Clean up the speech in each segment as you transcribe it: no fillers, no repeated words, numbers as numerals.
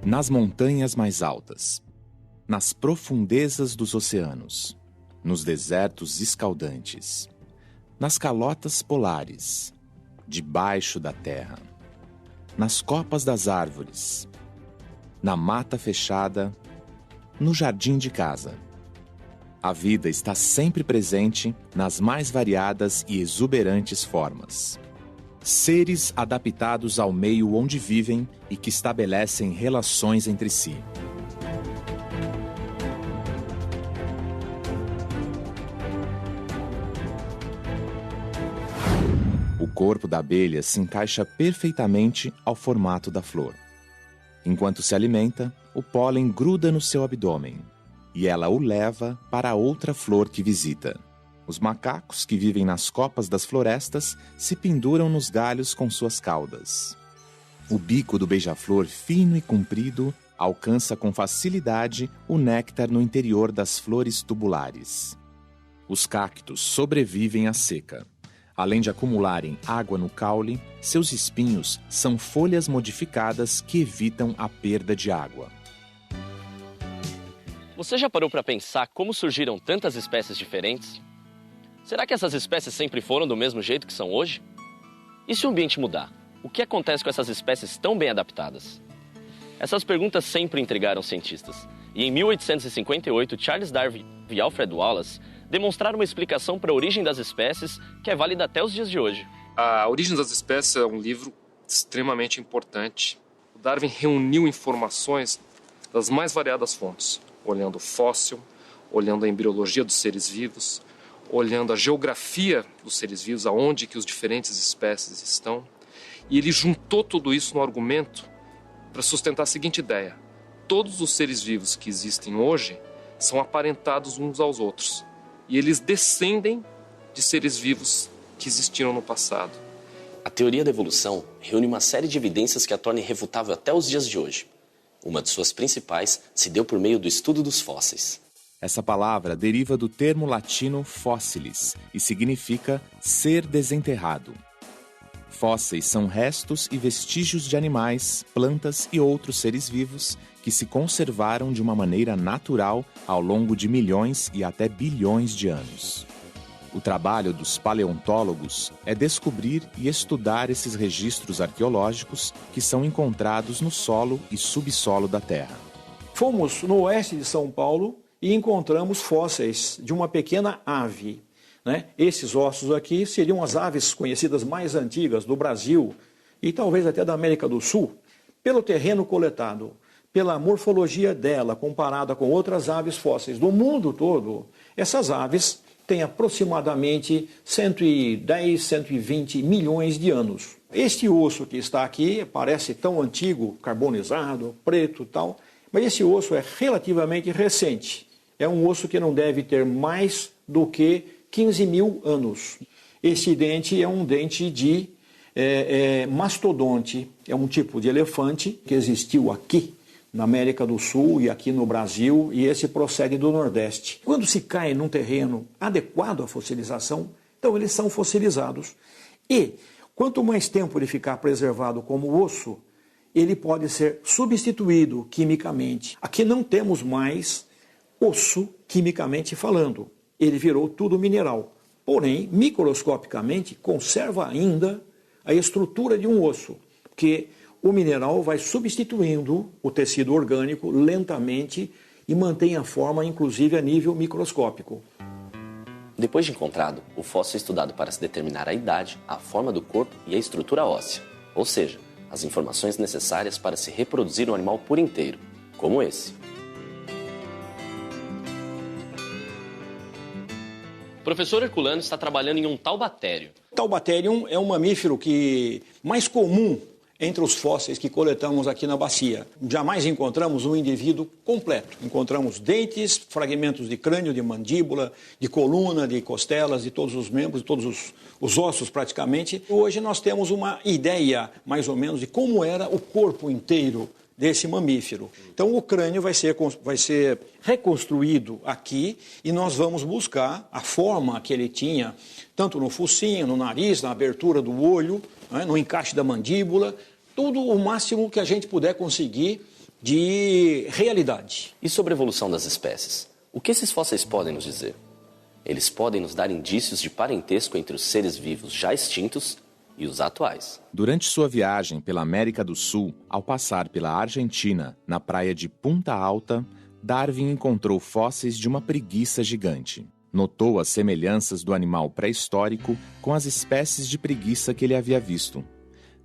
nas montanhas mais altas, nas profundezas dos oceanos, nos desertos escaldantes, nas calotas polares, debaixo da terra, nas copas das árvores, na mata fechada, no jardim de casa. A vida está sempre presente nas mais variadas e exuberantes formas. Seres adaptados ao meio onde vivem e que estabelecem relações entre si. O corpo da abelha se encaixa perfeitamente ao formato da flor. Enquanto se alimenta, o pólen gruda no seu abdômen e ela o leva para outra flor que visita. Os macacos que vivem nas copas das florestas se penduram nos galhos com suas caudas. O bico do beija-flor, fino e comprido, alcança com facilidade o néctar no interior das flores tubulares. Os cactos sobrevivem à seca. Além de acumularem água no caule, seus espinhos são folhas modificadas que evitam a perda de água. Você já parou para pensar como surgiram tantas espécies diferentes? Será que essas espécies sempre foram do mesmo jeito que são hoje? E se o ambiente mudar? O que acontece com essas espécies tão bem adaptadas? Essas perguntas sempre intrigaram cientistas. E em 1858, Charles Darwin e Alfred Wallace demonstraram uma explicação para a origem das espécies que é válida até os dias de hoje. A Origem das Espécies é um livro extremamente importante. O Darwin reuniu informações das mais variadas fontes, olhando o fóssil, olhando a embriologia dos seres vivos, olhando a geografia dos seres vivos, aonde que os diferentes espécies estão. E ele juntou tudo isso no argumento para sustentar a seguinte ideia: todos os seres vivos que existem hoje são aparentados uns aos outros. E eles descendem de seres vivos que existiram no passado. A teoria da evolução reúne uma série de evidências que a torna irrefutável até os dias de hoje. Uma de suas principais se deu por meio do estudo dos fósseis. Essa palavra deriva do termo latino fósseis e significa ser desenterrado. Fósseis são restos e vestígios de animais, plantas e outros seres vivos que se conservaram de uma maneira natural ao longo de milhões e até bilhões de anos. O trabalho dos paleontólogos é descobrir e estudar esses registros arqueológicos que são encontrados no solo e subsolo da Terra. Fomos no oeste de São Paulo e encontramos fósseis de uma pequena ave. Esses ossos aqui seriam as aves conhecidas mais antigas do Brasil e talvez até da América do Sul. Pelo terreno coletado, pela morfologia dela comparada com outras aves fósseis do mundo todo, essas aves têm aproximadamente 110, 120 milhões de anos. Este osso que está aqui parece tão antigo, carbonizado, preto e tal, mas esse osso é relativamente recente. É um osso que não deve ter mais do que 15 mil anos. Esse dente é um dente de mastodonte, é um tipo de elefante que existiu aqui na América do Sul e aqui no Brasil, e esse procede do Nordeste. Quando se cai num terreno adequado à fossilização, então eles são fossilizados. E quanto mais tempo ele ficar preservado como osso, ele pode ser substituído quimicamente. Aqui não temos mais osso quimicamente falando. Ele virou tudo mineral. Porém, microscopicamente, conserva ainda a estrutura de um osso, porque o mineral vai substituindo o tecido orgânico lentamente e mantém a forma, inclusive, a nível microscópico. Depois de encontrado, o fóssil é estudado para se determinar a idade, a forma do corpo e a estrutura óssea, ou seja, as informações necessárias para se reproduzir um animal por inteiro, como esse. O professor Herculano está trabalhando em um taubatério. Taubaterium é um mamífero mais comum entre os fósseis que coletamos aqui na bacia. Jamais encontramos um indivíduo completo. Encontramos dentes, fragmentos de crânio, de mandíbula, de coluna, de costelas, de todos os membros, de todos os ossos praticamente. Hoje nós temos uma ideia, mais ou menos, de como era o corpo inteiro desse mamífero. Então o crânio vai ser reconstruído aqui e nós vamos buscar a forma que ele tinha, tanto no focinho, no nariz, na abertura do olho, no encaixe da mandíbula, tudo o máximo que a gente puder conseguir de realidade. E sobre a evolução das espécies? O que esses fósseis podem nos dizer? Eles podem nos dar indícios de parentesco entre os seres vivos já extintos e os atuais. Durante sua viagem pela América do Sul, ao passar pela Argentina, na praia de Punta Alta, Darwin encontrou fósseis de uma preguiça gigante. Notou as semelhanças do animal pré-histórico com as espécies de preguiça que ele havia visto.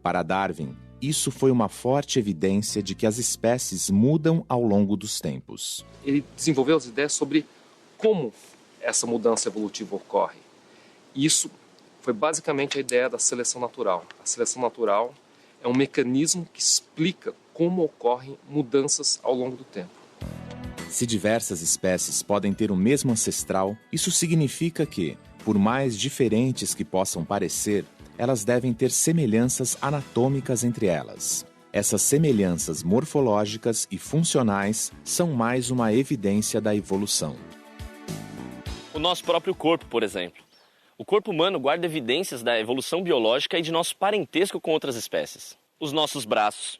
Para Darwin, isso foi uma forte evidência de que as espécies mudam ao longo dos tempos. Ele desenvolveu as ideias sobre como essa mudança evolutiva ocorre. E isso foi basicamente a ideia da seleção natural. A seleção natural é um mecanismo que explica como ocorrem mudanças ao longo do tempo. Se diversas espécies podem ter o mesmo ancestral, isso significa que, por mais diferentes que possam parecer, elas devem ter semelhanças anatômicas entre elas. Essas semelhanças morfológicas e funcionais são mais uma evidência da evolução. O nosso próprio corpo, por exemplo. O corpo humano guarda evidências da evolução biológica e de nosso parentesco com outras espécies. Os nossos braços.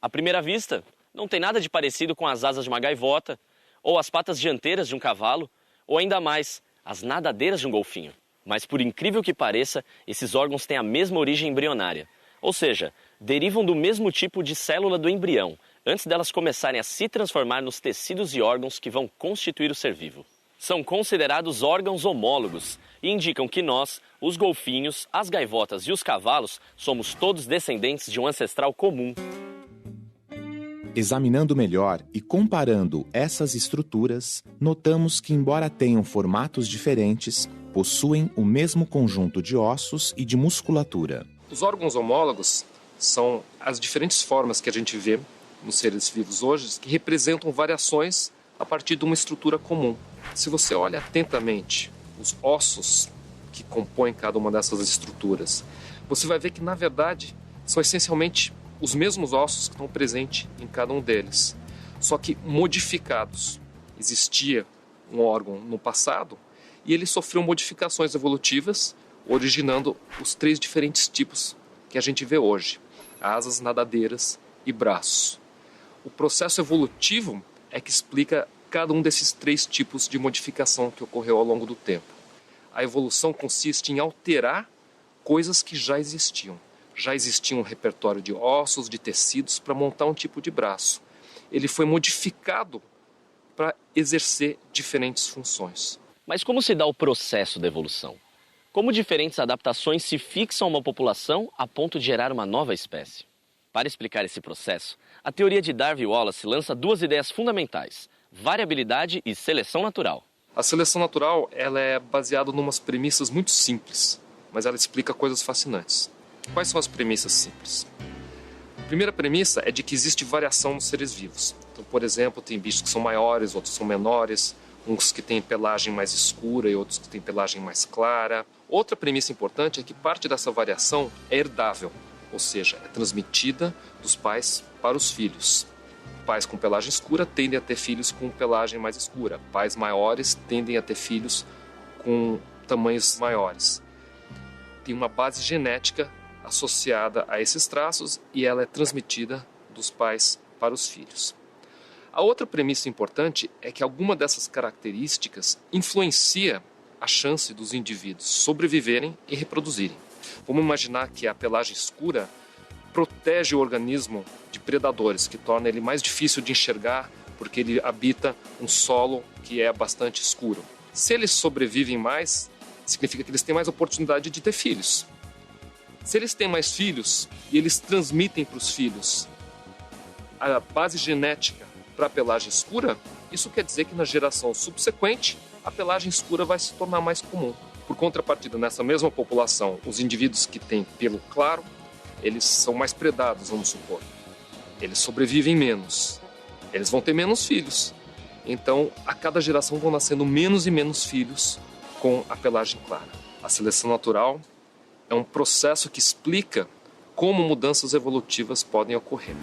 À primeira vista, não tem nada de parecido com as asas de uma gaivota, ou as patas dianteiras de um cavalo, ou ainda mais, as nadadeiras de um golfinho. Mas por incrível que pareça, esses órgãos têm a mesma origem embrionária. Ou seja, derivam do mesmo tipo de célula do embrião, antes delas começarem a se transformar nos tecidos e órgãos que vão constituir o ser vivo. São considerados órgãos homólogos e indicam que nós, os golfinhos, as gaivotas e os cavalos, somos todos descendentes de um ancestral comum. Examinando melhor e comparando essas estruturas, notamos que, embora tenham formatos diferentes, possuem o mesmo conjunto de ossos e de musculatura. Os órgãos homólogos são as diferentes formas que a gente vê nos seres vivos hoje que representam variações a partir de uma estrutura comum. Se você olha atentamente os ossos que compõem cada uma dessas estruturas, você vai ver que, na verdade, são essencialmente os mesmos ossos que estão presentes em cada um deles, só que modificados. Existia um órgão no passado e ele sofreu modificações evolutivas, originando os 3 diferentes tipos que a gente vê hoje: asas, nadadeiras e braços. O processo evolutivo é que explica cada um desses 3 tipos de modificação que ocorreu ao longo do tempo. A evolução consiste em alterar coisas que já existiam. Já existia um repertório de ossos, de tecidos para montar um tipo de braço. Ele foi modificado para exercer diferentes funções. Mas como se dá o processo da evolução? Como diferentes adaptações se fixam a uma população a ponto de gerar uma nova espécie? Para explicar esse processo, a teoria de Darwin e Wallace lança 2 ideias fundamentais: variabilidade e seleção natural. A seleção natural ela é baseada em umas premissas muito simples, mas ela explica coisas fascinantes. Quais são as premissas simples? A primeira premissa é de que existe variação nos seres vivos. Então, por exemplo, tem bichos que são maiores, outros são menores, uns que têm pelagem mais escura e outros que têm pelagem mais clara. Outra premissa importante é que parte dessa variação é herdável, ou seja, é transmitida dos pais para os filhos. Pais com pelagem escura tendem a ter filhos com pelagem mais escura. Pais maiores tendem a ter filhos com tamanhos maiores. Tem uma base genética associada a esses traços e ela é transmitida dos pais para os filhos. A outra premissa importante é que alguma dessas características influencia a chance dos indivíduos sobreviverem e reproduzirem. Vamos imaginar que a pelagem escura protege o organismo de predadores, que torna ele mais difícil de enxergar porque ele habita um solo que é bastante escuro. Se eles sobrevivem mais, significa que eles têm mais oportunidade de ter filhos. Se eles têm mais filhos e eles transmitem para os filhos a base genética para a pelagem escura, isso quer dizer que na geração subsequente a pelagem escura vai se tornar mais comum. Por contrapartida, nessa mesma população, os indivíduos que têm pelo claro, eles são mais predados, vamos supor. Eles sobrevivem menos. Eles vão ter menos filhos. Então, a cada geração vão nascendo menos e menos filhos com a pelagem clara. A seleção natural é um processo que explica como mudanças evolutivas podem ocorrer.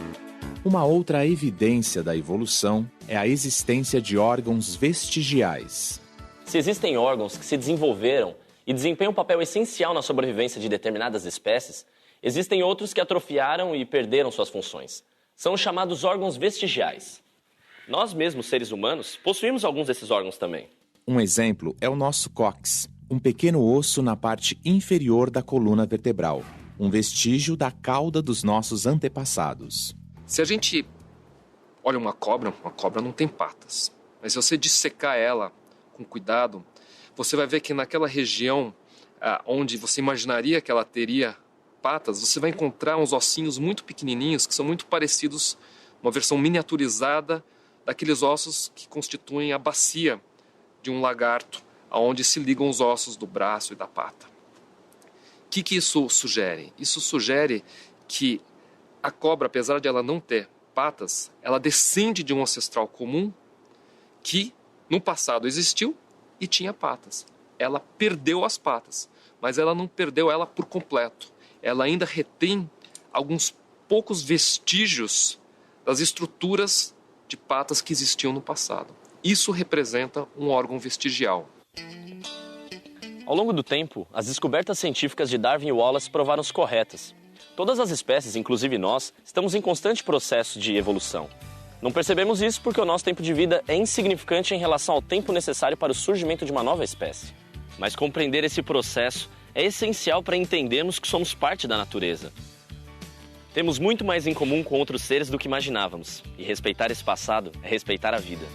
Uma outra evidência da evolução é a existência de órgãos vestigiais. Se existem órgãos que se desenvolveram e desempenham um papel essencial na sobrevivência de determinadas espécies, existem outros que atrofiaram e perderam suas funções. São os chamados órgãos vestigiais. Nós mesmos, seres humanos, possuímos alguns desses órgãos também. Um exemplo é o nosso cóccix, um pequeno osso na parte inferior da coluna vertebral, um vestígio da cauda dos nossos antepassados. Se a gente olha uma cobra não tem patas. Mas se você dissecar ela com cuidado, você vai ver que naquela região onde você imaginaria que ela teria patas, você vai encontrar uns ossinhos muito pequenininhos que são muito parecidos, uma versão miniaturizada daqueles ossos que constituem a bacia de um lagarto, aonde se ligam os ossos do braço e da pata. O que isso sugere? Isso sugere que a cobra, apesar de ela não ter patas, ela descende de um ancestral comum que no passado existiu e tinha patas. Ela perdeu as patas, mas ela não perdeu ela por completo. Ela ainda retém alguns poucos vestígios das estruturas de patas que existiam no passado. Isso representa um órgão vestigial. Ao longo do tempo, as descobertas científicas de Darwin e Wallace provaram-se corretas. Todas as espécies, inclusive nós, estamos em constante processo de evolução. Não percebemos isso porque o nosso tempo de vida é insignificante em relação ao tempo necessário para o surgimento de uma nova espécie. Mas compreender esse processo é essencial para entendermos que somos parte da natureza. Temos muito mais em comum com outros seres do que imaginávamos, e respeitar esse passado é respeitar a vida.